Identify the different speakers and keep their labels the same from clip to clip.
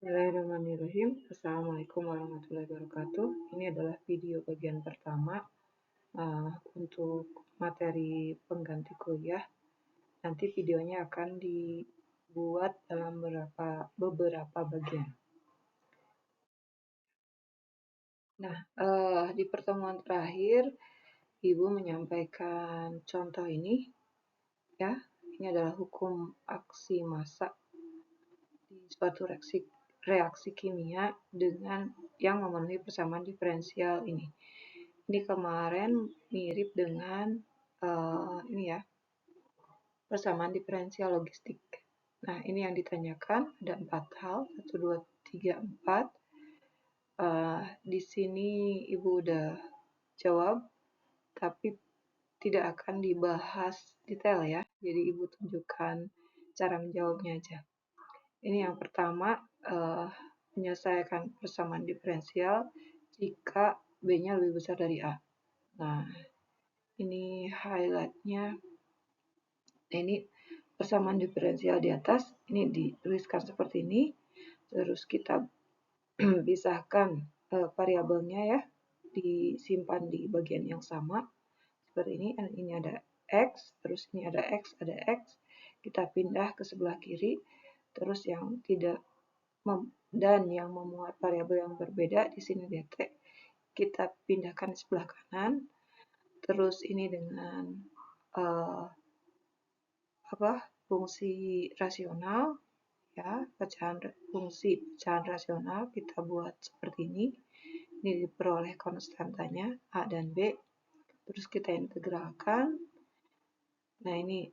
Speaker 1: Bismillahirrahmanirrahim. Assalamualaikum warahmatullahi wabarakatuh. Ini adalah video bagian pertama untuk materi pengganti kuliah. Nanti videonya akan dibuat dalam beberapa bagian. Nah, di pertemuan terakhir, Ibu menyampaikan contoh ini, ya. Ini adalah hukum aksi massa di suatu reaksi kimia dengan yang memenuhi persamaan diferensial ini. Ini kemarin mirip dengan ini ya, persamaan diferensial logistik. Nah, ini yang ditanyakan ada 4 hal, 1, 2, 3, 4. Di sini Ibu udah jawab, tapi tidak akan dibahas detail ya. Jadi Ibu tunjukkan cara menjawabnya aja. Ini yang pertama, menyelesaikan persamaan diferensial jika B-nya lebih besar dari A. Nah, ini highlight-nya. Ini persamaan diferensial di atas, ini dituliskan seperti ini. Terus kita pisahkan variabelnya ya, disimpan di bagian yang sama. Seperti ini, ini ada X, terus ini ada X, ada X. Kita pindah ke sebelah kiri, terus yang tidak dan yang memuat variabel yang berbeda, di sini ada T. Kita pindahkan di sebelah kanan, terus ini dengan fungsi rasional, ya, fungsi pecahan rasional kita buat seperti ini. Ini diperoleh konstantanya A dan B, terus kita integralkan. Nah, ini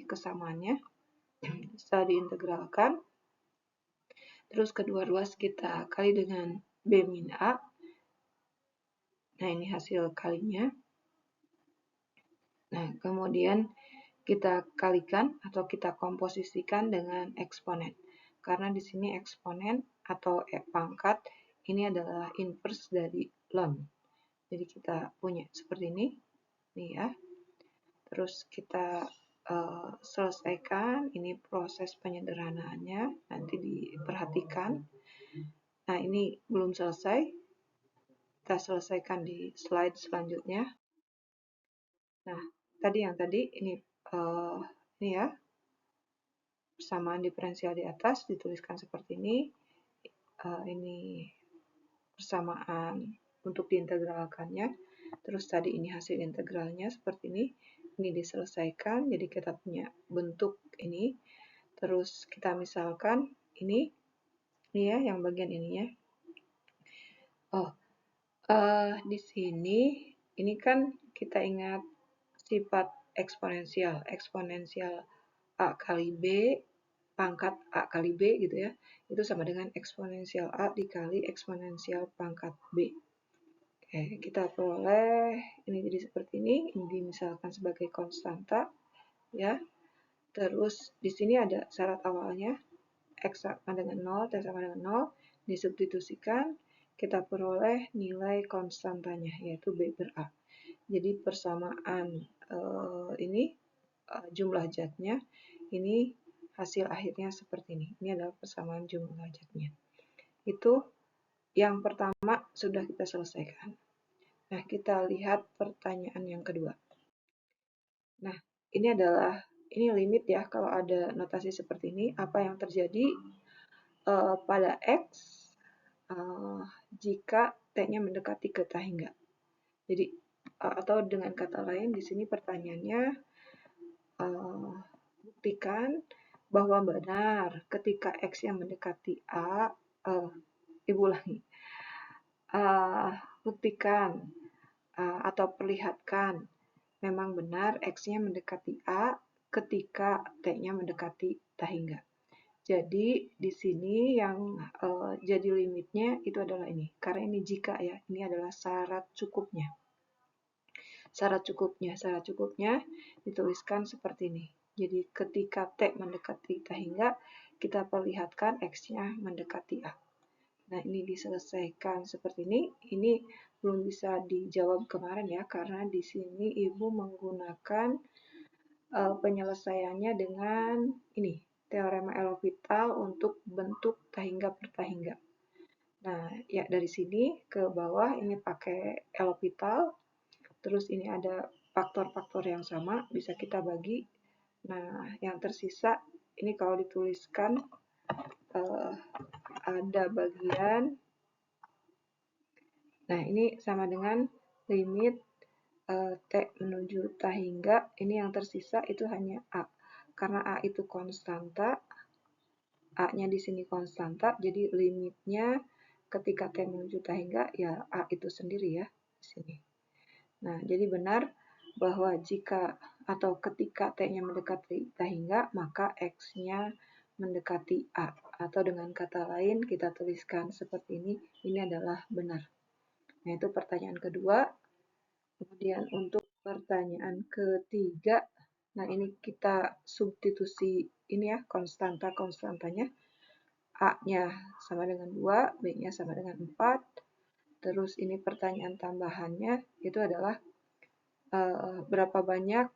Speaker 1: kesamaannya. Setelah diintegralkan, terus kedua ruas kita kali dengan B min A. Nah, ini hasil kalinya. Nah, kemudian kita kalikan atau kita komposisikan dengan eksponen. Karena di sini eksponen atau pangkat ini adalah inverse dari ln. Jadi kita punya seperti ini, nih ya. Terus kita selesaikan, ini proses penyederhanaannya, nanti diperhatikan. Nah, ini belum selesai, kita selesaikan di slide selanjutnya. Nah, tadi ini ya, persamaan diferensial di atas dituliskan seperti ini. Ini persamaan untuk diintegralkannya. Terus tadi ini hasil integralnya seperti ini. Ini diselesaikan, jadi kita punya bentuk ini. Terus kita misalkan ini ya, yang bagian ininya. Di sini, ini kan kita ingat sifat eksponensial. Eksponensial A kali B, pangkat A kali B gitu ya. Itu sama dengan eksponensial A dikali eksponensial pangkat B. Oke, kita peroleh ini jadi seperti ini dimisalkan sebagai konstanta ya. Terus di sini ada syarat awalnya X sama dengan 0, T sama dengan 0, disubstitusikan, kita peroleh nilai konstantanya yaitu B per A. Jadi persamaan ini jumlah zatnya, ini hasil akhirnya seperti ini. Ini adalah persamaan jumlah zatnya. Itu yang pertama sudah kita selesaikan. Nah, kita lihat pertanyaan yang kedua. Nah, ini limit ya, kalau ada notasi seperti ini, apa yang terjadi pada X jika T-nya mendekati ke tahingga. Jadi, atau dengan kata lain, di sini pertanyaannya, buktikan bahwa benar ketika X yang mendekati A, Ibu ulangi. Buktikan atau perlihatkan memang benar X-nya mendekati A ketika T-nya mendekati tahingga. Jadi di sini yang jadi limitnya itu adalah ini. Karena ini jika ya, ini adalah syarat cukupnya. Syarat cukupnya dituliskan seperti ini. Jadi ketika T mendekati tahingga, kita perlihatkan X-nya mendekati A. Nah, ini diselesaikan seperti ini. Ini belum bisa dijawab kemarin ya, karena di sini Ibu menggunakan penyelesaiannya dengan ini. teorema L'Hopital untuk bentuk tahingga per tahingga. Nah, ya dari sini ke bawah ini pakai L'Hopital, terus ini ada faktor-faktor yang sama, bisa kita bagi. Nah, yang tersisa ini kalau dituliskan ada bagian, nah ini sama dengan limit T menuju tahingga, ini yang tersisa itu hanya A. Karena A itu konstanta, A-nya di sini konstanta, jadi limitnya ketika T menuju tahingga, ya A itu sendiri ya, di sini. Nah, jadi benar bahwa jika atau ketika T-nya mendekati tahingga, maka X-nya mendekati A. Atau dengan kata lain, kita tuliskan seperti ini adalah benar. Nah, itu pertanyaan kedua. Kemudian untuk pertanyaan ketiga, nah ini kita substitusi ini ya, konstantanya. A-nya sama dengan 2, B-nya sama dengan 4. Terus ini pertanyaan tambahannya itu adalah berapa banyak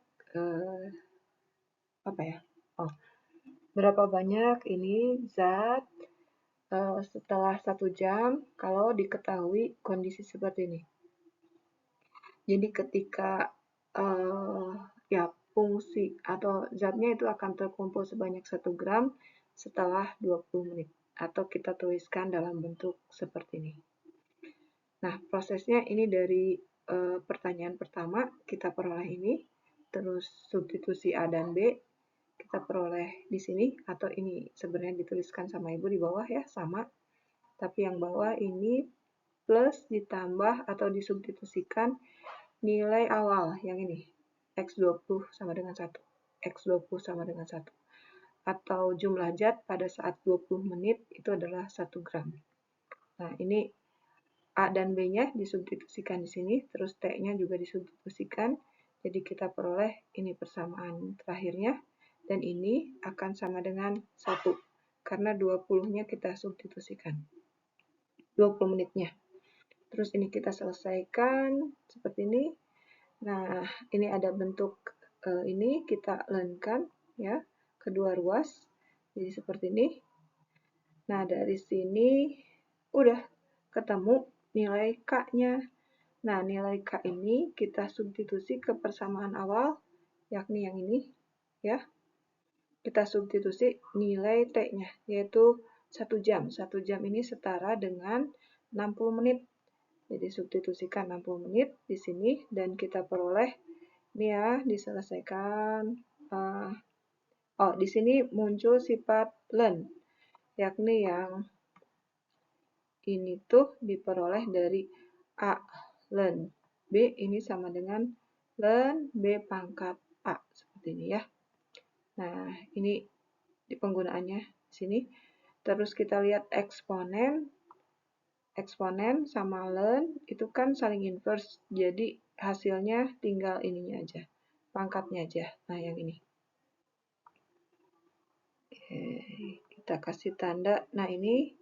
Speaker 1: berapa banyak ini zat setelah 1 jam kalau diketahui kondisi seperti ini. Jadi ketika ya fungsi atau zatnya itu akan terkumpul sebanyak 1 gram setelah 20 menit. Atau kita tuliskan dalam bentuk seperti ini. Nah, prosesnya ini dari pertanyaan pertama kita peroleh ini, terus substitusi A dan B kita peroleh di sini, atau ini sebenarnya dituliskan sama Ibu di bawah ya, sama. Tapi yang bawah ini plus ditambah atau disubstitusikan nilai awal yang ini, X20 sama dengan 1, X20 sama dengan 1. Atau jumlah zat pada saat 20 menit itu adalah 1 gram. Nah, ini A dan B-nya disubstitusikan di sini, terus T-nya juga disubstitusikan. Jadi kita peroleh ini persamaan terakhirnya, dan ini akan sama dengan 1, karena 20-nya kita substitusikan. 20 menitnya. Terus ini kita selesaikan seperti ini. Nah, ini ada bentuk ini kita lenkan ya, kedua ruas. Jadi seperti ini. Nah, dari sini udah ketemu nilai K-nya. Nah, nilai K ini kita substitusi ke persamaan awal, yakni yang ini, ya. Kita substitusi nilai T-nya, yaitu 1 jam. 1 jam ini setara dengan 60 menit. Jadi substitusikan 60 menit di sini, dan kita peroleh, ini ya, diselesaikan. Di sini muncul sifat len, yakni yang ini tuh diperoleh dari A len B ini sama dengan len B pangkat A, seperti ini ya. Nah, ini di penggunaannya di sini. Terus kita lihat eksponen sama len itu kan saling inverse, jadi hasilnya tinggal ininya aja, pangkatnya aja. Nah, yang ini. Kita kasih tanda, nah ini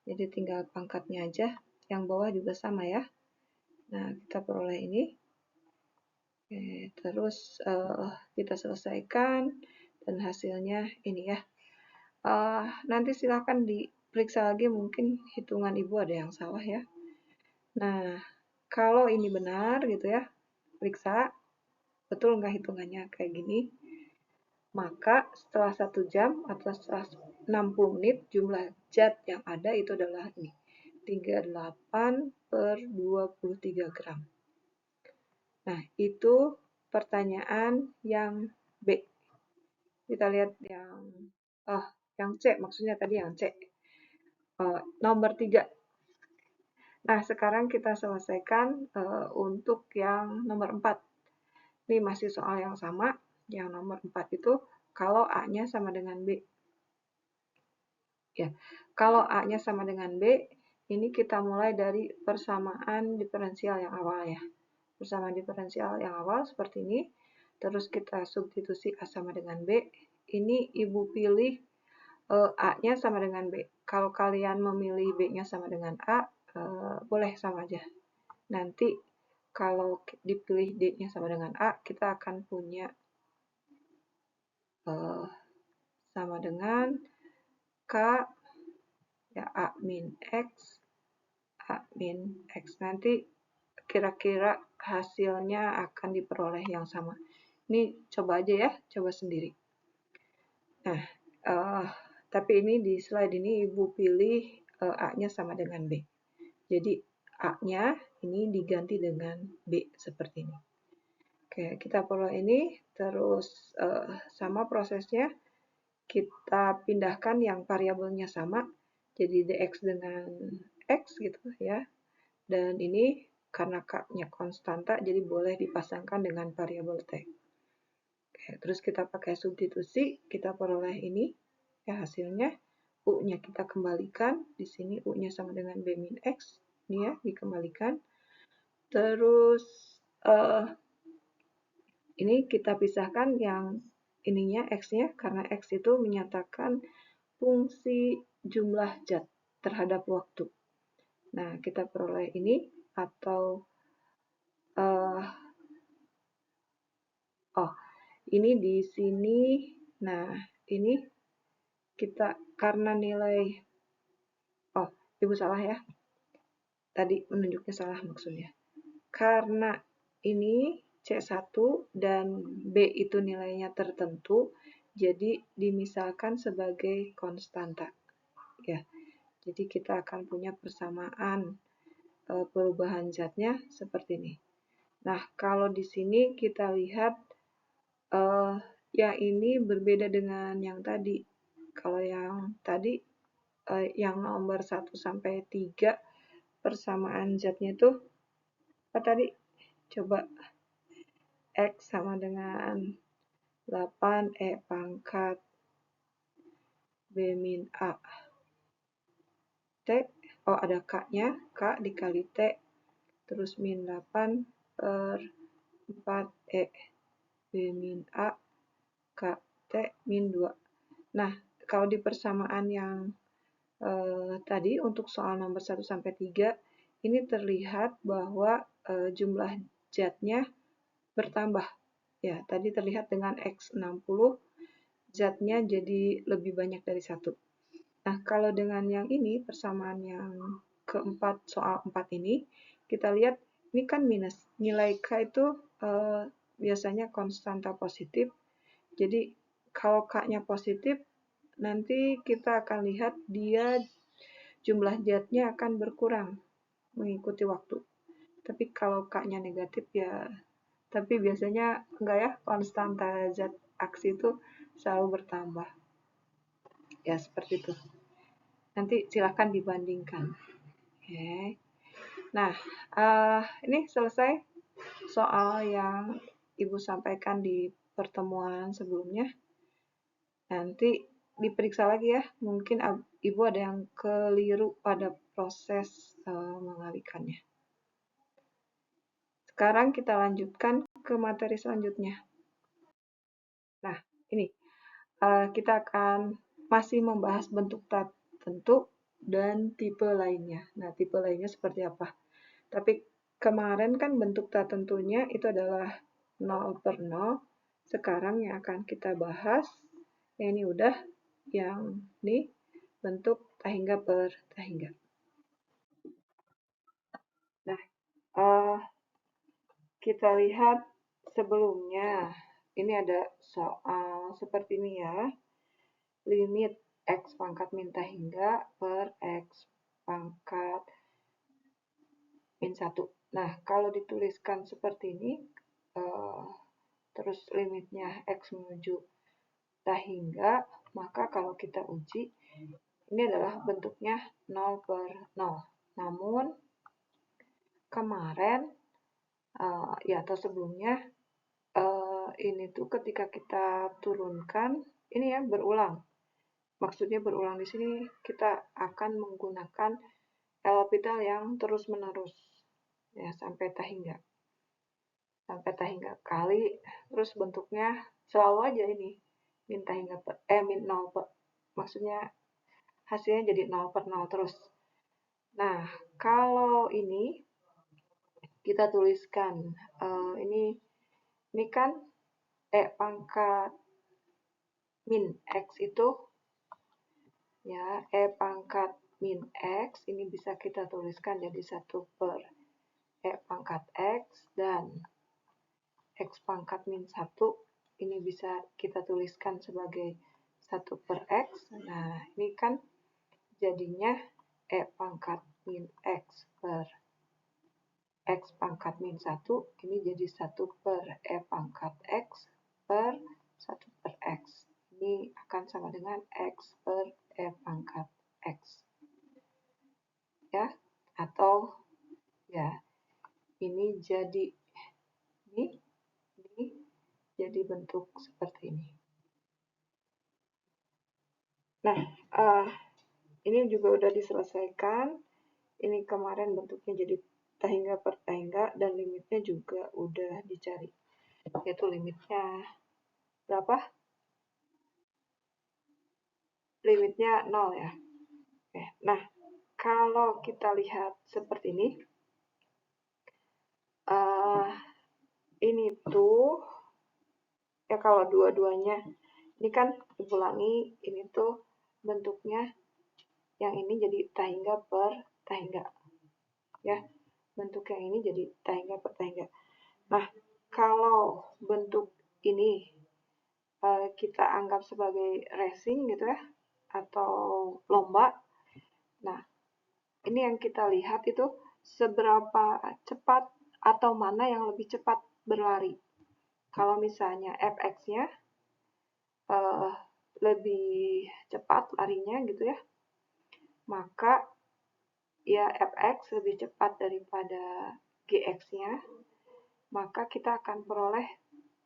Speaker 1: jadi tinggal pangkatnya aja, yang bawah juga sama ya. Nah, kita peroleh ini. Terus kita selesaikan, dan hasilnya ini ya. Nanti silahkan diperiksa lagi, mungkin hitungan Ibu ada yang salah ya. Nah, kalau ini benar gitu ya, periksa, betul nggak hitungannya kayak gini. Maka setelah 1 jam atau setelah 60 menit, jumlah zat yang ada itu adalah ini, 38/23 gram. Nah, itu pertanyaan yang B. Kita lihat yang C, maksudnya tadi yang C. Nomor 3. Nah, sekarang kita selesaikan untuk yang nomor 4. Ini masih soal yang sama. Yang nomor 4 itu kalau A-nya sama dengan B. Ya, kalau A-nya sama dengan B, ini kita mulai dari persamaan diferensial yang awal ya. Persamaan diferensial yang awal seperti ini. Terus kita substitusi A sama dengan B. Ini Ibu pilih A-nya sama dengan B. Kalau kalian memilih B-nya sama dengan A, boleh sama aja. Nanti kalau dipilih D-nya sama dengan A, kita akan punya sama dengan K ya A min X. Nanti kira-kira hasilnya akan diperoleh yang sama. Ini coba aja ya, coba sendiri. Nah, tapi ini di slide ini Ibu pilih A-nya sama dengan B. Jadi A-nya ini diganti dengan B seperti ini. Oke, kita peroleh ini, terus sama prosesnya, kita pindahkan yang variabelnya sama, jadi dx dengan x gitu ya. Dan ini karena K-nya konstanta, jadi boleh dipasangkan dengan variabel T. Oke, terus kita pakai substitusi, kita peroleh ini, ya hasilnya, U-nya kita kembalikan, di sini U-nya sama dengan B min X, ini ya, dikembalikan. Terus, ini kita pisahkan yang ininya, X-nya, karena X itu menyatakan fungsi jumlah zat terhadap waktu. Nah, kita peroleh ini, atau ini di sini. Nah, ini kita karena nilai Ibu salah ya. Tadi menunjuknya salah maksudnya. Karena ini C1 dan B itu nilainya tertentu, jadi dimisalkan sebagai konstanta. Ya. Jadi kita akan punya persamaan perubahan zatnya seperti ini. Nah, kalau di sini kita lihat yang ini berbeda dengan yang tadi. Kalau yang tadi, yang nomor 1 sampai 3, persamaan zatnya itu, apa tadi? Coba, X sama dengan 8 E pangkat B min A. T, ada K-nya, K dikali T, terus min 8 per 4 E B min A K T min 2. Nah, kalau di persamaan yang tadi untuk soal nomor 1 sampai 3, ini terlihat bahwa jumlah zatnya bertambah. Ya, tadi terlihat dengan X60, zatnya jadi lebih banyak dari 1. Nah, kalau dengan yang ini, persamaan yang keempat, soal 4 ini, kita lihat ini kan minus. Nilai K itu biasanya konstanta positif. Jadi, kalau K-nya positif, nanti kita akan lihat dia jumlah zatnya akan berkurang mengikuti waktu. Tapi kalau K-nya negatif ya, tapi biasanya enggak ya, konstanta zat aksi itu selalu bertambah. Ya, seperti itu. Nanti silakan dibandingkan. Oke. Nah, ini selesai soal yang Ibu sampaikan di pertemuan sebelumnya. Nanti diperiksa lagi ya, mungkin Ibu ada yang keliru pada proses mengalihkannya. Sekarang kita lanjutkan ke materi selanjutnya. Nah, ini kita akan masih membahas bentuk tertentu dan tipe lainnya. Nah, tipe lainnya seperti apa? Tapi kemarin kan bentuk tertentunya itu adalah 0/0. Sekarang yang akan kita bahas, yang ini udah, yang ini bentuk tahingga per tahingga. Nah, kita lihat sebelumnya. Ini ada soal seperti ini ya. Limit X pangkat min tahingga per X pangkat min 1. Nah, kalau dituliskan seperti ini, terus limitnya X menuju tahingga, maka kalau kita uji, ini adalah bentuknya 0/0. Namun, kemarin, ya atau sebelumnya, ini tuh ketika kita turunkan, ini ya berulang. Maksudnya berulang di sini kita akan menggunakan L'Hopital yang terus-menerus ya sampai tahingga. Sampai tahingga kali, terus bentuknya selalu aja ini min tahingga per min 0 per, maksudnya hasilnya jadi 0/0 terus. Nah, kalau ini kita tuliskan ini kan pangkat min X itu, ya, E pangkat min X ini bisa kita tuliskan jadi 1 per E pangkat X, dan X pangkat min 1 ini bisa kita tuliskan sebagai 1 per X. Nah, ini kan jadinya E pangkat min X per X pangkat min 1, ini jadi 1 per E pangkat X per 1 per X. Ini akan sama dengan X per E pangkat X. Ya, atau ya, ini jadi ini jadi bentuk seperti ini. Nah, ini juga udah diselesaikan. Ini kemarin bentuknya jadi tahingga per tahingga, dan limitnya juga udah dicari. Yaitu limitnya berapa? Limitnya 0 ya. Oke. Nah, kalau kita lihat seperti ini, ini tuh, ya kalau dua-duanya, ini kan diulangi, ini tuh bentuknya, yang ini jadi tahingga per tahingga. Ya, bentuk yang ini jadi tahingga per tahingga. Nah, kalau bentuk ini kita anggap sebagai racing gitu ya, atau lomba. Nah, ini yang kita lihat itu seberapa cepat atau mana yang lebih cepat berlari. Kalau misalnya fx-nya lebih cepat larinya gitu ya, maka ya fx lebih cepat daripada gx-nya, maka kita akan peroleh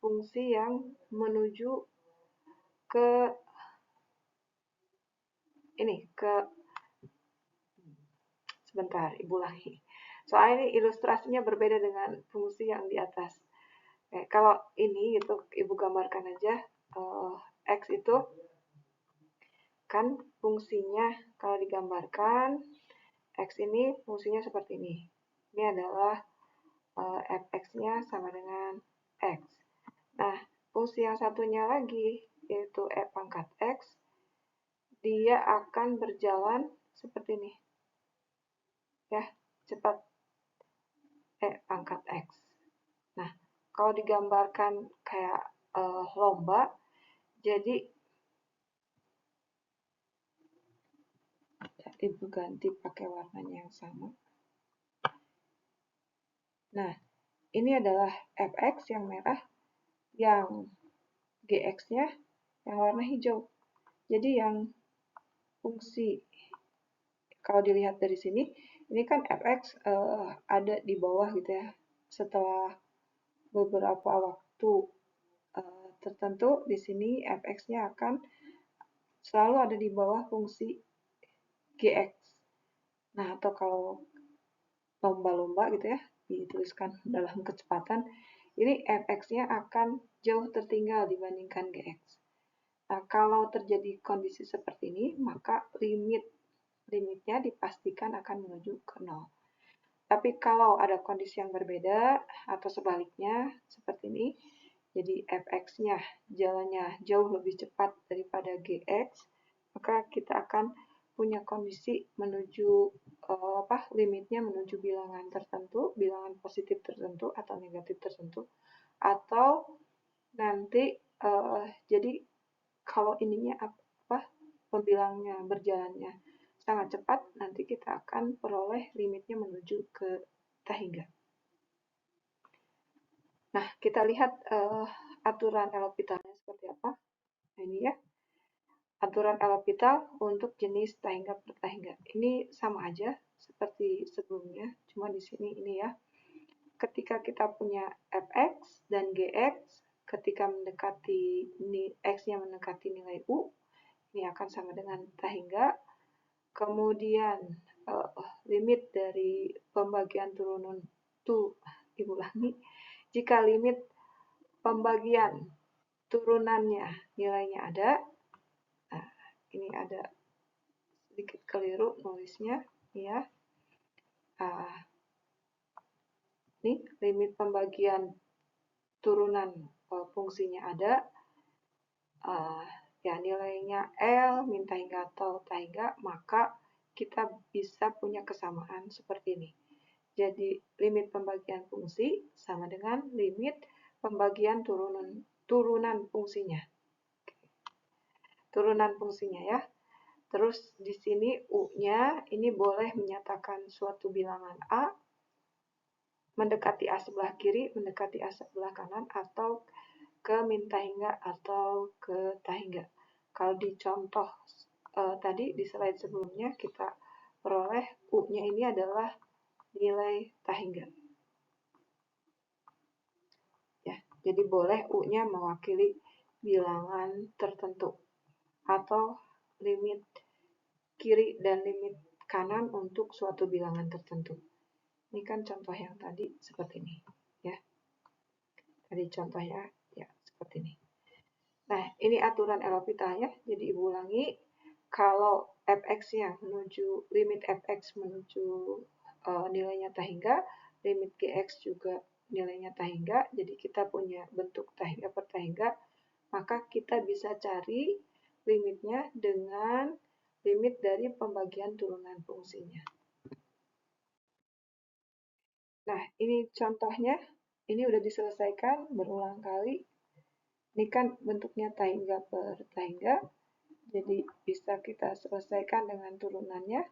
Speaker 1: fungsi yang menuju ke ini, sebentar, Ibu lagi. Soalnya ini ilustrasinya berbeda dengan fungsi yang di atas. Kalau ini gitu, Ibu gambarkan aja, X itu kan fungsinya kalau digambarkan, X ini fungsinya seperti ini. Ini adalah fx-nya sama dengan X. Nah, fungsi yang satunya lagi, yaitu E pangkat X, dia akan berjalan seperti ini. Ya, cepat E pangkat X. Nah, kalau digambarkan kayak lomba, jadi Ibu ganti pakai warnanya yang sama. Nah, ini adalah fx yang merah, yang gx-nya yang warna hijau. Jadi yang fungsi, kalau dilihat dari sini, ini kan fx ada di bawah gitu ya. Setelah beberapa waktu tertentu, di sini fx-nya akan selalu ada di bawah fungsi gx. Nah, atau kalau lomba-lomba gitu ya, dituliskan dalam kecepatan, ini fx-nya akan jauh tertinggal dibandingkan gx. Nah, kalau terjadi kondisi seperti ini, maka limitnya dipastikan akan menuju ke 0. Tapi kalau ada kondisi yang berbeda, atau sebaliknya, seperti ini, jadi fx-nya jalannya jauh lebih cepat daripada gx, maka kita akan punya kondisi menuju limitnya menuju bilangan tertentu, bilangan positif tertentu atau negatif tertentu, atau nanti jadi kalau ininya pembilangnya berjalannya sangat cepat, nanti kita akan peroleh limitnya menuju ke tahingga. Nah, kita lihat aturan L'Hopitalnya seperti apa. Nah, ini ya, aturan L'Hopital untuk jenis tahingga per tahingga. Ini sama aja seperti sebelumnya, cuma di sini ini ya. Ketika kita punya fx dan gx, ketika mendekati x-nya mendekati nilai u, ini akan sama dengan tahingga. Kemudian limit dari pembagian turunan Ibu ulangi, jika limit pembagian turunannya nilainya ada, nah, ini ada sedikit keliru nulisnya, ya. Ini limit pembagian turunan fungsinya ada, ya nilainya L, min tahingga atau tahingga, maka kita bisa punya kesamaan seperti ini. Jadi limit pembagian fungsi sama dengan limit pembagian turunan fungsinya. Turunan fungsinya ya. Terus di sini U-nya ini boleh menyatakan suatu bilangan A mendekati A sebelah kiri, mendekati A sebelah kanan, atau ke min tahingga atau ke tahingga. Kalau di contoh tadi di slide sebelumnya kita peroleh U-nya ini adalah nilai tahingga. Ya, jadi boleh U-nya mewakili bilangan tertentu atau limit kiri dan limit kanan untuk suatu bilangan tertentu. Ini kan contoh yang tadi seperti ini, ya. Tadi contohnya ya seperti ini. Nah, ini aturan L'Hopital ya. Jadi Ibu ulangi, kalau fx-nya menuju limit fx menuju nilainya tahingga, limit gx juga nilainya tahingga, jadi kita punya bentuk tahingga per tahingga, maka kita bisa cari limitnya dengan limit dari pembagian turunan fungsinya. Nah, ini contohnya, ini udah diselesaikan berulang kali. Ini kan bentuknya tahingga per tahingga, jadi bisa kita selesaikan dengan turunannya.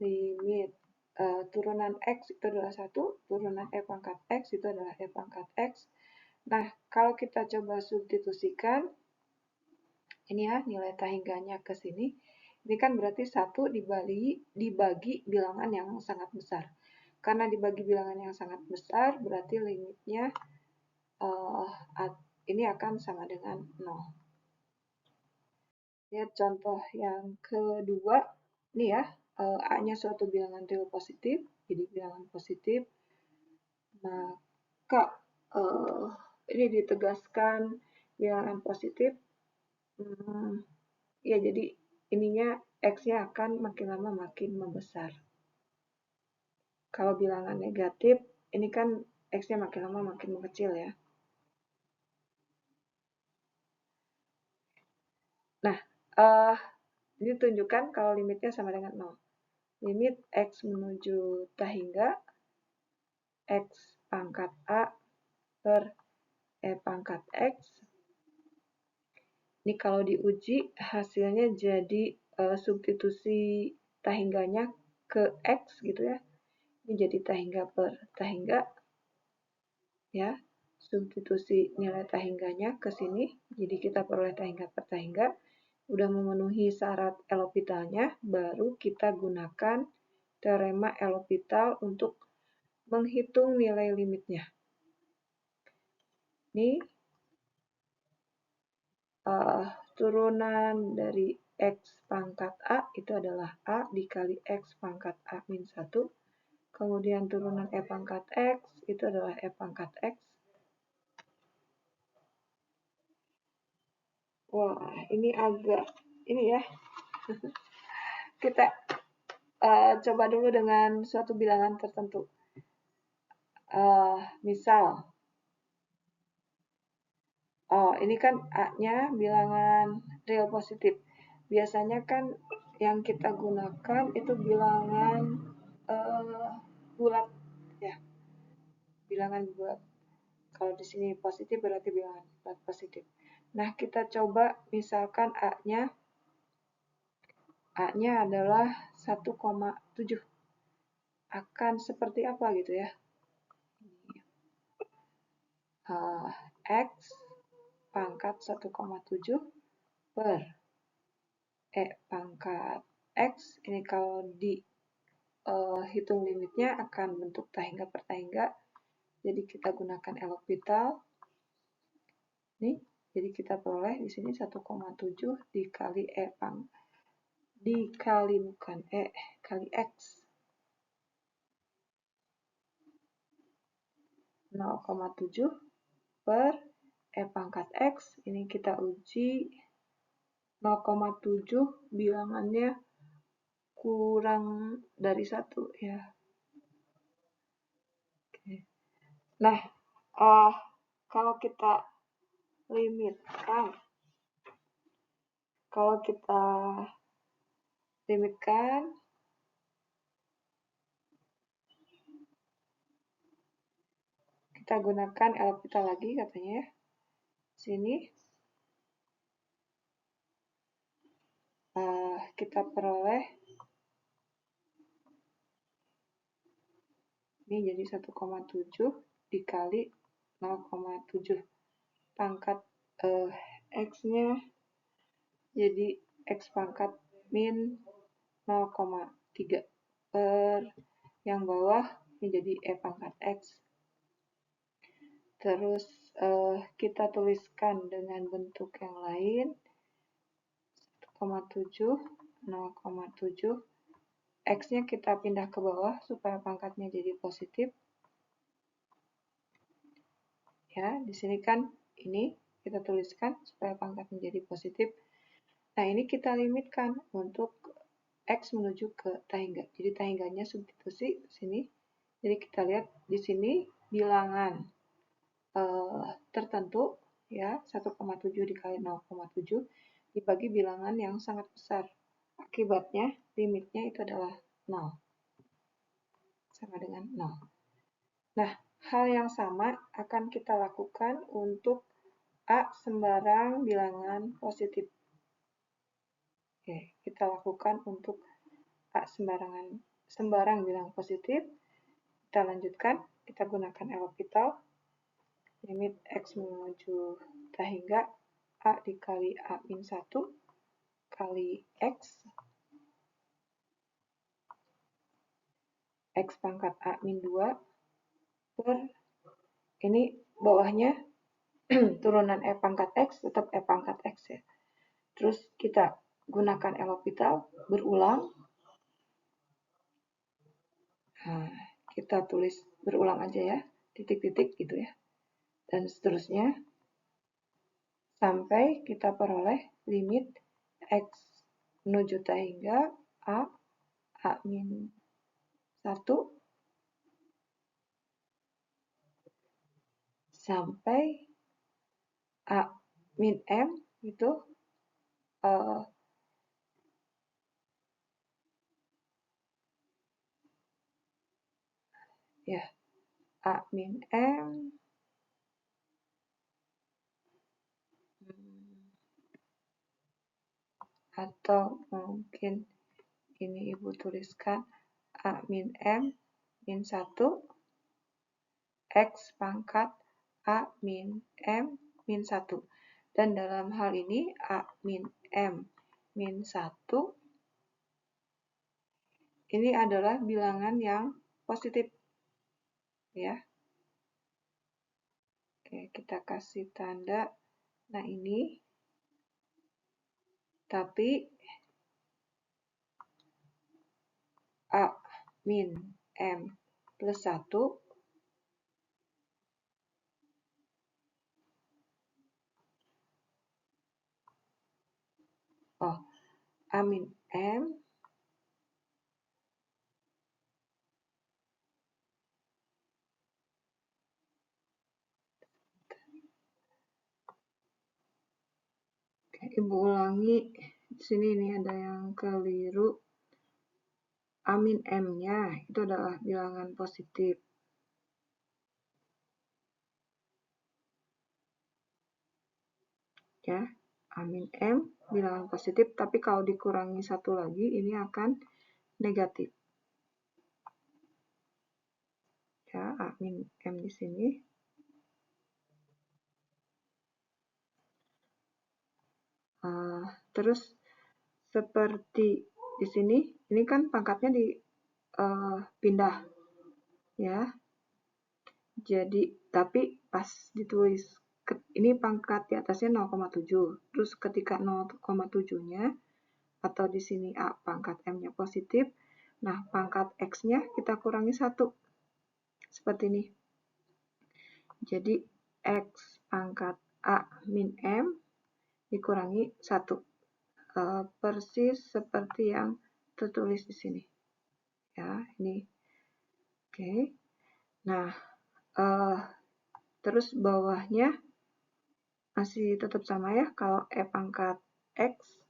Speaker 1: Limit turunan X itu adalah 1, turunan E pangkat X itu adalah E pangkat X. Nah, kalau kita coba substitusikan, ini ya nilai tahingganya ke sini, ini kan berarti 1 dibagi bilangan yang sangat besar. Karena dibagi bilangan yang sangat besar, berarti limitnya ini akan sama dengan 0. Lihat contoh yang kedua, ini ya, A-nya suatu bilangan real positif, jadi bilangan positif, maka ini ditegaskan bilangan positif, ya jadi ininya X-nya akan makin lama makin membesar. Kalau bilangan negatif, ini kan X-nya makin lama makin mengecil ya. Nah, ini tunjukkan kalau limitnya sama dengan 0. Limit X menuju tahingga, X pangkat A per E pangkat X. Ini kalau diuji hasilnya jadi substitusi tahingganya ke X gitu ya. Ini jadi tahingga per tahingga. Ya, substitusi nilai tahingganya ke sini. Jadi kita peroleh tahingga per tahingga. Udah memenuhi syarat L'Hopitalnya, baru kita gunakan teorema L'Hopital untuk menghitung nilai limitnya. Ini turunan dari X pangkat A itu adalah A dikali X pangkat A min 1. Kemudian turunan E pangkat X itu adalah E pangkat X. Wah, ini agak, ini ya. Kita coba dulu dengan suatu bilangan tertentu. Misal, ini kan A-nya bilangan real positif. Biasanya kan yang kita gunakan itu bilangan bulat ya. Bilangan bulat. Kalau di sini positif berarti bilangan bulat positif. Nah, kita coba misalkan A-nya adalah 1,7. Akan seperti apa gitu ya. X pangkat 1,7 per E pangkat X. Ini kalau dihitung limitnya akan bentuk tahingga per tahingga. Jadi kita gunakan L'Hopital. Nih, jadi kita peroleh di sini 1,7 dikali E dikali bukan E kali X. 0,7 per E pangkat X. Ini kita uji 0,7 bilangannya kurang dari 1 ya. Oke. Nah, kalau kita limitkan Kalau kita limitkan, kita gunakan L'Hopital lagi katanya ya. Sini kita peroleh ini jadi 1,7 dikali 0,7. Pangkat X-nya jadi X pangkat min 0,3 per yang bawah menjadi E pangkat X. Terus kita tuliskan dengan bentuk yang lain 1,7, 0,7. X-nya kita pindah ke bawah supaya pangkatnya jadi positif. Ya, di sini kan ini kita tuliskan supaya pangkatnya jadi positif. Nah, ini kita limitkan untuk X menuju ke tahingga. Jadi tahingganya substitusi ke sini. Jadi kita lihat di sini bilangan tertentu ya 1,7 dikali 0,7 dibagi bilangan yang sangat besar. Akibatnya limitnya itu adalah 0. Sama dengan 0. Nah, hal yang sama akan kita lakukan untuk A sembarang bilangan positif. Oke, kita lakukan untuk A sembarang bilangan positif. Kita lanjutkan, kita gunakan L'Hopital. Limit X menuju tahingga A dikali A-1 kali X. X pangkat A-2 per, ini bawahnya turunan E pangkat X tetap E pangkat X ya. Terus kita gunakan L'Hopital berulang. Nah, kita tulis berulang aja ya, titik-titik gitu ya. Dan seterusnya sampai kita peroleh limit X menuju tahingga A-1 sampai A-M itu ya A-M atau mungkin ini Ibu tuliskan A-M-1 X pangkat A-M-1. Dan dalam hal ini A-M-1 ini adalah bilangan yang positif ya. Oke, kita kasih tanda. Nah, ini tapi A-M plus 1 A-M Ibu ulangi, di sini ini ada yang keliru. A-M-nya itu adalah bilangan positif. Ya, A-M bilangan positif, tapi kalau dikurangi satu lagi, ini akan negatif. Ya, A-M di sini. Terus seperti di sini, ini kan pangkatnya dipindah ya. Jadi tapi pas ditulis ini pangkat di atasnya 0,7. Terus ketika 0,7-nya atau di sini A pangkat M-nya positif, nah pangkat X-nya kita kurangi 1. Seperti ini. Jadi X pangkat A min M dikurangi 1. Persis seperti yang tertulis di sini. Ya, ini. Oke. Nah, terus bawahnya masih tetap sama ya. Kalau E pangkat X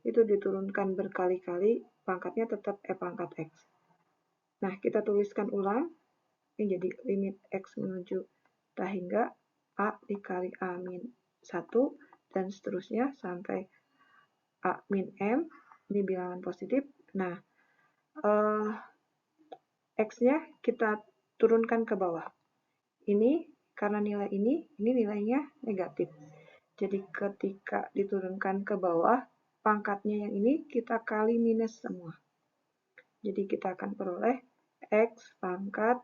Speaker 1: itu diturunkan berkali-kali, pangkatnya tetap E pangkat X. Nah, kita tuliskan ulang, ini jadi limit X menuju tak hingga A dikali A min 1, dan seterusnya sampai A min M, ini bilangan positif. Nah, X-nya kita turunkan ke bawah. Ini karena nilai ini nilainya negatif. Jadi ketika diturunkan ke bawah, pangkatnya yang ini kita kali minus semua. Jadi kita akan peroleh X pangkat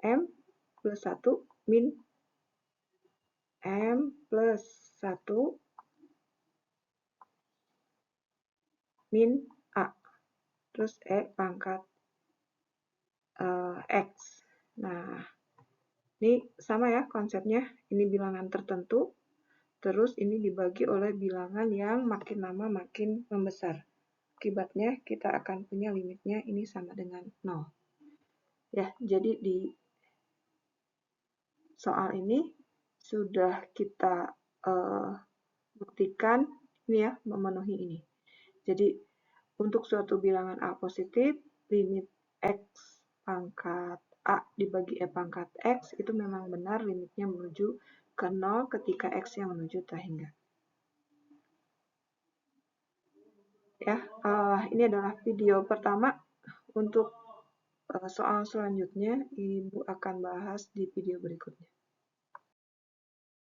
Speaker 1: M plus 1 min M plus 1 min A. Terus E pangkat X. Nah, ini sama ya konsepnya. Ini bilangan tertentu. Terus ini dibagi oleh bilangan yang makin lama makin membesar. Akibatnya kita akan punya limitnya ini sama dengan 0. Ya, jadi di soal ini sudah kita buktikan ini ya, memenuhi ini. Jadi untuk suatu bilangan A positif, limit X pangkat A dibagi E pangkat X itu memang benar limitnya menuju ke 0 ketika X yang menuju tak hingga. Ya, ini adalah video pertama. Untuk soal selanjutnya, Ibu akan bahas di video berikutnya.